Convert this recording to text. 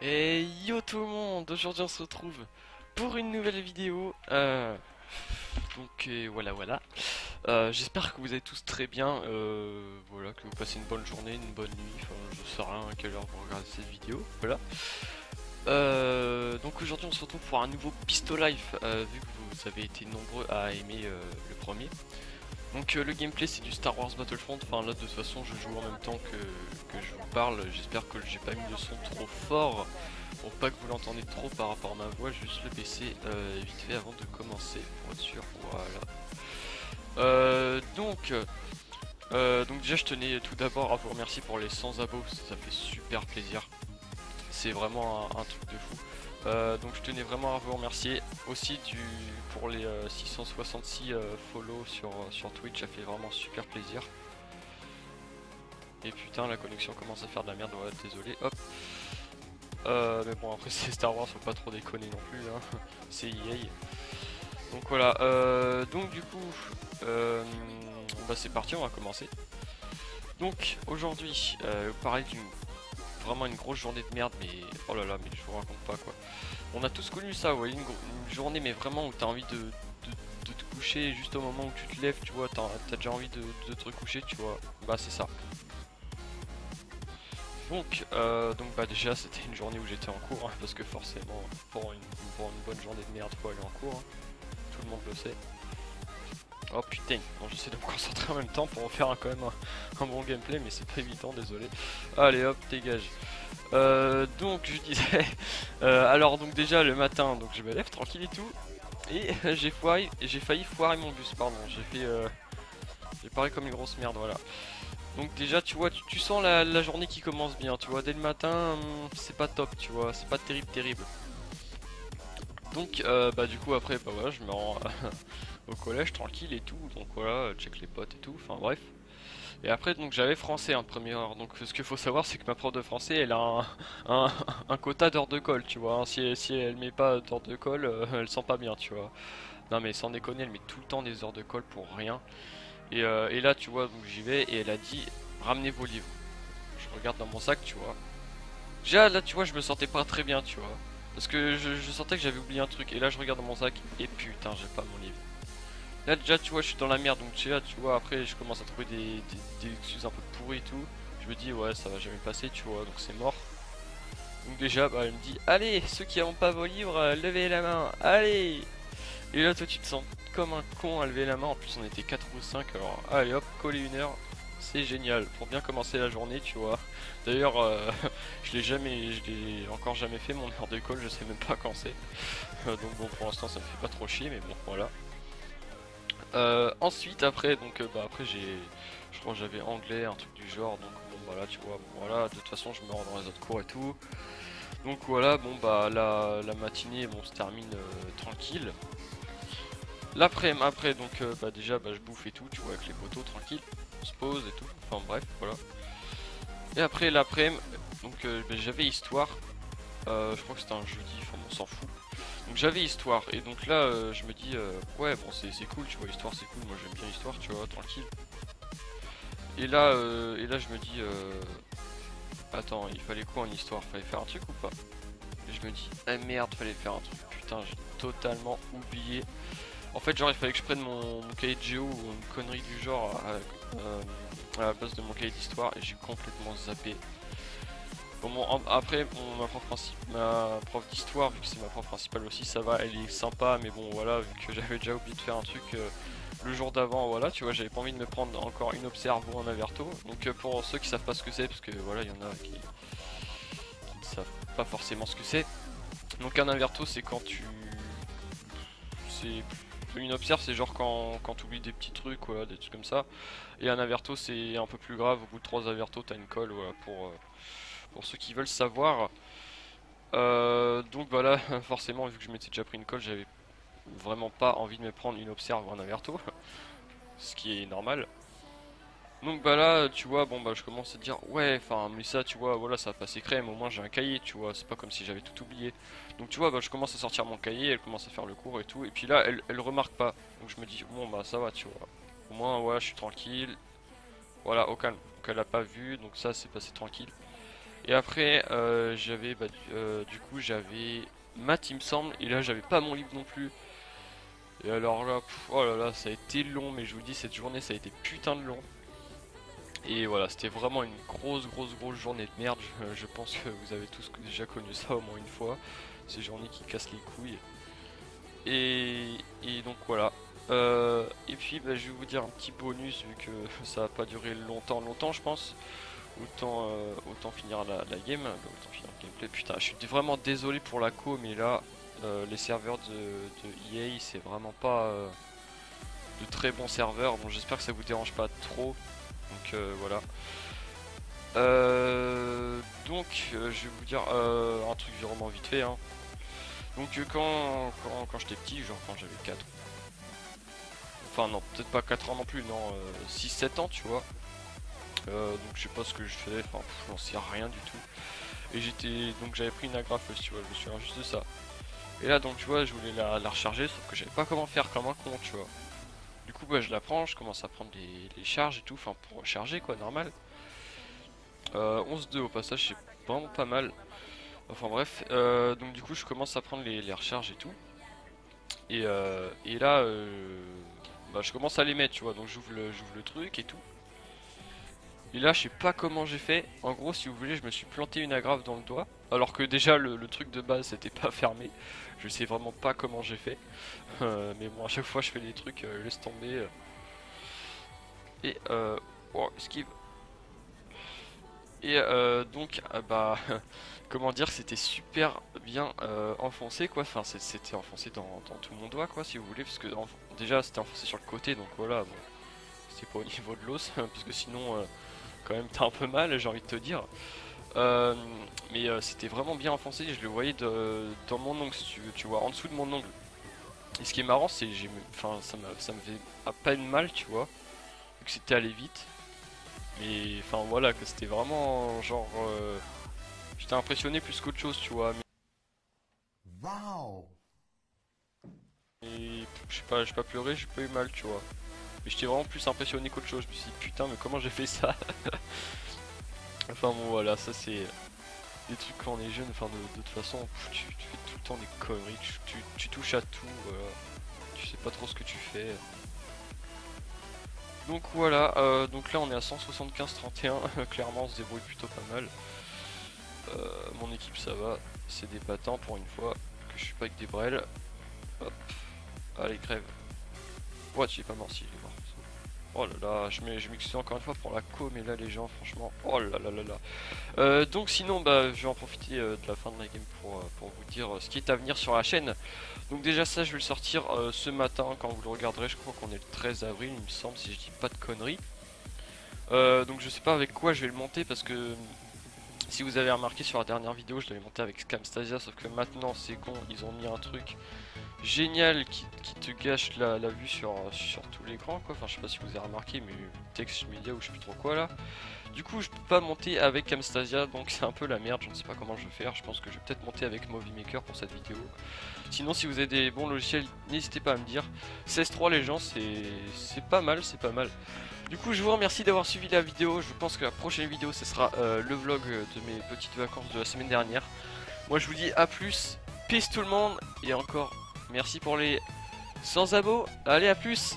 Et yo tout le monde, aujourd'hui on se retrouve pour une nouvelle vidéo. Voilà. J'espère que vous allez tous très bien. Voilà, que vous passez une bonne journée, une bonne nuit. Enfin, je sais rien à quelle heure vous regardez cette vidéo. Voilà. Donc aujourd'hui on se retrouve pour un nouveau Pisto Life, vu que vous avez été nombreux à aimer le premier. Donc le gameplay c'est du Star Wars Battlefront, enfin là de toute façon je joue en même temps que je vous parle, j'espère que j'ai pas mis le son trop fort pour pas que vous l'entendez trop par rapport à ma voix, juste le PC vite fait avant de commencer pour être sûr, voilà. Donc déjà je tenais tout d'abord à vous remercier pour les 100 abos, ça fait super plaisir, c'est vraiment un truc de fou. Donc je tenais vraiment à vous remercier aussi pour les 666 follow sur Twitch, ça fait vraiment super plaisir. Et putain la connexion commence à faire de la merde, ouais désolé, hop. Mais bon après c'est Star Wars, faut pas trop déconner non plus, hein. C'est EA. Donc voilà, donc du coup, bah c'est parti, on va commencer. Donc aujourd'hui, pareil vraiment une grosse journée de merde, mais oh là là, mais je vous raconte pas quoi. On a tous connu ça, ouais, une journée mais vraiment où t'as envie de te coucher juste au moment où tu te lèves, tu vois, t'as déjà envie de te recoucher, tu vois. Bah c'est ça. Donc bah déjà c'était une journée où j'étais en cours, hein, parce que forcément pour une bonne journée de merde faut aller en cours, hein. Tout le monde le sait. Oh putain, bon, j'essaie de me concentrer en même temps pour en faire quand même un bon gameplay, mais c'est pas évident, désolé. Allez hop, dégage. Donc je disais, alors donc déjà le matin, donc je me lève tranquille et tout, et j'ai failli foirer mon bus, pardon, j'ai parlé comme une grosse merde, voilà. Donc déjà tu vois, tu sens la journée qui commence bien, tu vois, dès le matin, c'est pas top, tu vois, c'est pas terrible. Donc bah du coup après, bah voilà, je me rends au collège tranquille et tout, donc voilà, check les potes et tout, enfin bref. Et après donc j'avais français en première heure, donc ce qu'il faut savoir c'est que ma prof de français elle a un quota d'heures de colle, tu vois, hein. Si elle met pas d'heures de colle, elle sent pas bien, tu vois. Non mais sans déconner, elle met tout le temps des heures de colle pour rien. Et là tu vois, donc j'y vais et elle a dit ramenez vos livres. Je regarde dans mon sac, tu vois. Déjà là tu vois je me sentais pas très bien, tu vois. Parce que je sentais que j'avais oublié un truc, et là je regarde dans mon sac et putain j'ai pas mon livre. Là déjà tu vois je suis dans la merde, donc déjà tu vois après je commence à trouver des excuses un peu pourries et tout. Je me dis ouais ça va jamais passer, tu vois, donc c'est mort. Donc déjà bah elle me dit allez ceux qui n'ont pas vos livres, levez la main, allez. Et là toi tu te sens comme un con à lever la main, en plus on était 4 ou 5, alors allez hop, coller une heure. C'est génial pour bien commencer la journée, tu vois. D'ailleurs, je l'ai encore jamais fait mon heure d'école, je sais même pas quand c'est. Donc bon, pour l'instant, ça me fait pas trop chier, mais bon, voilà. Ensuite, après, donc bah après je crois que j'avais anglais, un truc du genre. Donc bon, bah là, tu vois, bon, voilà. De toute façon, je me rends dans les autres cours et tout. Donc voilà, bon bah la matinée, bon, se termine tranquille. L'après-midi, après, donc bah déjà, bah je bouffe et tout, tu vois, avec les potos tranquille. On se pose et tout. Enfin bref, voilà. Et après l'après-midi, donc bah, j'avais histoire. Je crois que c'était un jeudi, enfin on s'en fout. Donc j'avais histoire, et donc là je me dis ouais bon c'est cool, tu vois, histoire c'est cool, moi j'aime bien histoire, tu vois, tranquille. Et là je me dis attends, il fallait quoi en histoire? Fallait faire un truc ou pas? Et je me dis ah merde, fallait faire un truc, putain j'ai totalement oublié. En fait genre il fallait que je prenne mon cahier de géo ou une connerie du genre à la place de mon cahier d'histoire, et j'ai complètement zappé. Bon, après, ma prof d'histoire, vu que c'est ma prof principale aussi, ça va, elle est sympa, mais bon, voilà, vu que j'avais déjà oublié de faire un truc le jour d'avant, voilà, tu vois, j'avais pas envie de me prendre encore une observe ou un averto. Donc, pour ceux qui savent pas ce que c'est, parce que voilà, il y en a qui ne savent pas forcément ce que c'est. Donc, un averto, c'est quand tu. C'est. Une observe, c'est genre quand tu oublies des petits trucs, voilà, des trucs comme ça. Et un averto, c'est un peu plus grave, au bout de 3 avertos, t'as une colle, voilà, pour ceux qui veulent savoir. Donc voilà, forcément, vu que je m'étais déjà pris une colle, j'avais vraiment pas envie de me prendre une observe ou un averto, ce qui est normal. Donc bah là, tu vois, bon bah je commence à dire ouais, enfin mais ça, tu vois, voilà, ça va passer crème, au moins j'ai un cahier, tu vois, c'est pas comme si j'avais tout oublié. Donc tu vois, bah je commence à sortir mon cahier, elle commence à faire le cours et tout, et puis là, elle remarque pas. Donc je me dis bon bah ça va, tu vois. Au moins voilà, je suis tranquille. Voilà, au calme. Donc elle a pas vu, donc ça c'est passé tranquille. Et après j'avais du coup j'avais maths il me semble, et là j'avais pas mon livre non plus. Et alors là, oh là là, ça a été long, mais je vous dis cette journée ça a été putain de long. Et voilà, c'était vraiment une grosse journée de merde. Je pense que vous avez tous déjà connu ça au moins une fois. Ces journées qui cassent les couilles. Et donc voilà. Et puis bah, je vais vous dire un petit bonus vu que ça va pas durer longtemps je pense. Autant finir la game, autant finir le gameplay. Putain, je suis vraiment désolé pour la co, mais là les serveurs de EA c'est vraiment pas de très bons serveurs. Bon, j'espère que ça vous dérange pas trop. Donc voilà. Je vais vous dire un truc vraiment vite fait. Hein. Donc quand j'étais petit, genre quand j'avais 4. Enfin non, peut-être pas 4 ans non plus, non, 6-7 ans tu vois. Donc je sais pas ce que je faisais, enfin j'en sais rien du tout. Et j'avais pris une agrafeuse, tu vois, je me souviens juste de ça. Et là donc tu vois, je voulais la recharger, sauf que je savais pas comment faire comme un con, tu vois. Du coup bah je la prends, je commence à prendre les charges et tout, enfin pour recharger quoi, normal. 11-2 au passage, c'est vraiment pas mal. Enfin bref, donc du coup je commence à prendre les recharges et tout. Et là, bah, je commence à les mettre, tu vois, donc j'ouvre le truc et tout. Et là, je sais pas comment j'ai fait. En gros, si vous voulez, je me suis planté une agrafe dans le doigt. Alors que déjà, le truc de base, c'était pas fermé. Je sais vraiment pas comment j'ai fait. Mais bon, à chaque fois, je fais des trucs, laisse tomber. Et, oh, esquive. Et donc, bah, comment dire, c'était super bien enfoncé, quoi. Enfin, c'était enfoncé dans tout mon doigt, quoi, si vous voulez. Parce que déjà, c'était enfoncé sur le côté, donc voilà. Bon, c'était pas au niveau de l'os, parce que sinon, quand même, t'as un peu mal, j'ai envie de te dire. Mais c'était vraiment bien enfoncé. Je le voyais dans mon ongle, si tu veux, tu vois, en dessous de mon ongle. Et ce qui est marrant, c'est que enfin, ça me fait à peine mal, tu vois, vu que c'était allé vite. Mais enfin voilà, que c'était vraiment genre j'étais impressionné plus qu'autre chose, tu vois. Wow. Mais j'ai pas pleuré, j'ai pas eu mal, tu vois. Mais j'étais vraiment plus impressionné qu'autre chose. Je me suis dit putain, mais comment j'ai fait ça? Enfin bon voilà, ça c'est des trucs quand on est jeune. Enfin de toute façon, tu fais tout le temps des conneries, tu touches à tout, voilà. Tu sais pas trop ce que tu fais. Donc voilà, donc là on est à 175-31. Clairement on se débrouille plutôt pas mal. Mon équipe ça va, c'est des patins pour une fois que je suis pas avec des brels. Hop, allez crève. Ouais, tu es pas mort si il est mort. Oh là là, je m'excuse encore une fois pour la co, mais là les gens franchement, oh là là là là. Donc sinon bah je vais en profiter de la fin de la game pour vous dire ce qui est à venir sur la chaîne. Donc déjà ça je vais le sortir ce matin quand vous le regarderez, je crois qu'on est le 13 avril il me semble si je dis pas de conneries. Donc je sais pas avec quoi je vais le monter parce que si vous avez remarqué sur la dernière vidéo, je l'avais monté avec Camstasia, sauf que maintenant c'est con, ils ont mis un truc génial qui te gâche la vue sur tout l'écran quoi. Enfin je sais pas si vous avez remarqué, mais texte media ou je sais plus trop quoi là. Du coup je peux pas monter avec Camstasia, donc c'est un peu la merde, je ne sais pas comment je vais faire. Je pense que je vais peut-être monter avec Movie Maker pour cette vidéo. Sinon si vous avez des bons logiciels, n'hésitez pas à me dire. 16.3 les gens, c'est pas mal, c'est pas mal. Du coup je vous remercie d'avoir suivi la vidéo. Je pense que la prochaine vidéo ce sera le vlog de mes petites vacances de la semaine dernière. Moi je vous dis à plus, peace tout le monde. Et encore merci pour les 100 abos. Allez à plus.